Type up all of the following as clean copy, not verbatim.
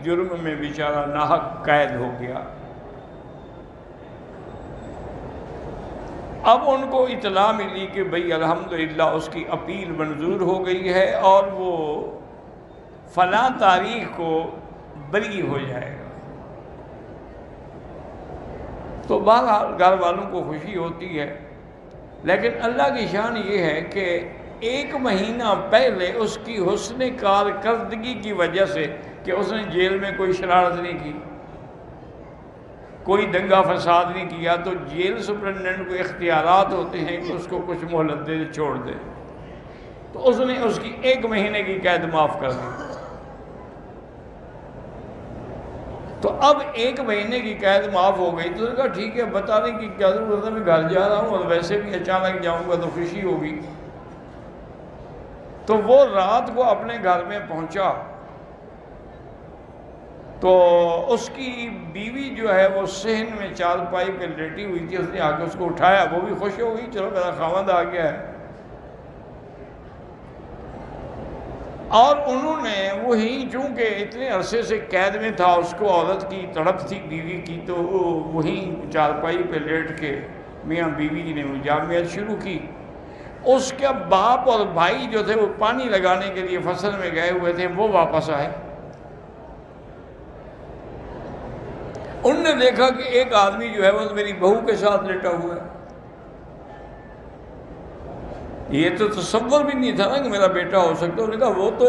جرم میں بیچارہ ناحق قید ہو گیا۔ اب ان کو اطلاع ملی کہ بھئی الحمدللہ اس کی اپیل منظور ہو گئی ہے اور وہ فلاں تاریخ کو بری ہو جائے گا۔ تو بہرحال گھر والوں کو خوشی ہوتی ہے، لیکن اللہ کی شان یہ ہے کہ 1 مہینہ پہلے اس کی حسن کارکردگی کی وجہ سے کہ اس نے جیل میں کوئی شرارت نہیں کی، کوئی دنگا فساد نہیں کیا، تو جیل سپرنٹینڈنٹ کو اختیارات ہوتے ہیں کہ اس کو کچھ مہلت دے چھوڑ دے، تو اس نے اس کی 1 مہینے کی قید معاف کر دی۔ تو اب 1 مہینے کی قید معاف ہو گئی، تو اس نے کہا ٹھیک ہے، بتانے کی کیا ضرورت ہے، میں گھر جا رہا ہوں اور ویسے بھی اچانک جاؤں گا تو خوشی ہوگی۔ تو وہ رات کو اپنے گھر میں پہنچا تو اس کی بیوی جو ہے وہ صحن میں چارپائی پہ لیٹی ہوئی تھی، اس نے آ کے اس کو اٹھایا، وہ بھی خوش ہو گئی، چلو میرا خاوند آ گیا ہے۔ اور انہوں نے وہی، چونکہ اتنے عرصے سے قید میں تھا، اس کو عورت کی تڑپ تھی بیوی کی، تو وہیں چارپائی پہ لیٹ کے میاں بیوی نے مجامعت شروع کی۔ اس کے باپ اور بھائی جو تھے وہ پانی لگانے کے لیے فصل میں گئے ہوئے تھے، وہ واپس آئے۔ انہوں نے دیکھا کہ ایک آدمی جو ہے وہ میری بہو کے ساتھ لیٹا ہوا ہے۔ یہ تو تصور بھی نہیں تھا نا کہ میرا بیٹا ہو سکتا۔ انہوں نے کہا وہ تو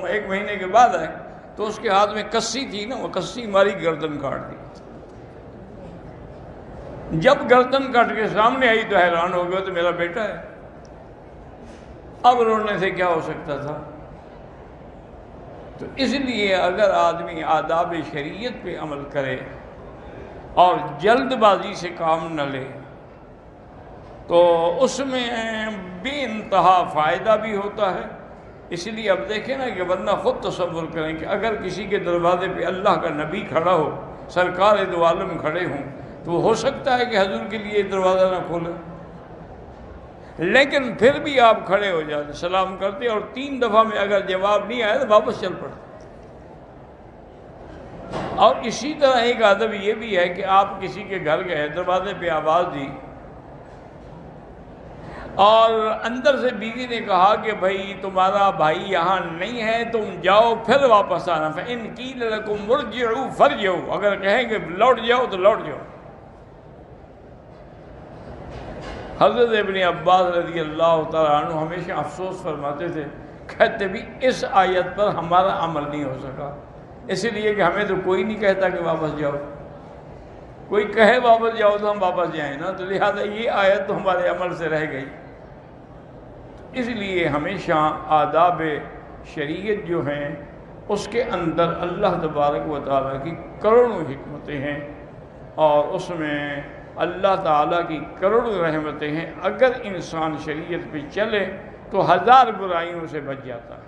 1 مہینے کے بعد آئے، تو اس کے ہاتھ میں کسی تھی نا، وہ کسی ماری گردن کاٹ دی۔ جب گردن کٹ کے سامنے آئی تو حیران ہو گیا، تو میرا بیٹا ہے۔ اب رونے سے کیا ہو سکتا تھا؟ تو اس لیے اگر آدمی آداب شریعت پہ عمل کرے اور جلد بازی سے کام نہ لے تو اس میں بے انتہا فائدہ بھی ہوتا ہے۔ اس لیے اب دیکھیں نا کہ بندہ خود تصور کریں کہ اگر کسی کے دروازے پہ اللہ کا نبی کھڑا ہو، سرکار دو عالم کھڑے ہوں، تو ہو سکتا ہے کہ حضور کے لیے دروازہ نہ کھولے، لیکن پھر بھی آپ کھڑے ہو جاتے، سلام کرتے، اور 3 دفعہ میں اگر جواب نہیں آیا تو واپس چل پڑتے۔ اور اسی طرح ایک ادب یہ بھی ہے کہ آپ کسی کے گھر گئے، دروازے پہ آواز دی اور اندر سے بیوی نے کہا کہ بھائی تمہارا بھائی یہاں نہیں ہے، تم جاؤ پھر واپس آنا، فَإِنْ قِيلَ لَكُمْ ارْجِعُوا فَارْجِعُوا، اگر کہیں کہ لوٹ جاؤ تو لوٹ جاؤ۔ حضرت ابن عباس رضی اللہ تعالیٰ عنہ ہمیشہ افسوس فرماتے تھے، کہتے بھی اس آیت پر ہمارا عمل نہیں ہو سکا، اس لیے کہ ہمیں تو کوئی نہیں کہتا کہ واپس جاؤ، کوئی کہے واپس جاؤ تو ہم واپس جائیں نا، تو لہذا یہ آیت تو ہمارے عمل سے رہ گئی۔ اس لیے ہمیشہ آداب شریعت جو ہیں اس کے اندر اللہ تبارک و تعالیٰ کی کروڑوں حکمتیں ہیں، اور اس میں اللہ تعالیٰ کی کروڑوں رحمتیں ہیں۔ اگر انسان شریعت پہ چلے تو 1000 برائیوں سے بچ جاتا ہے۔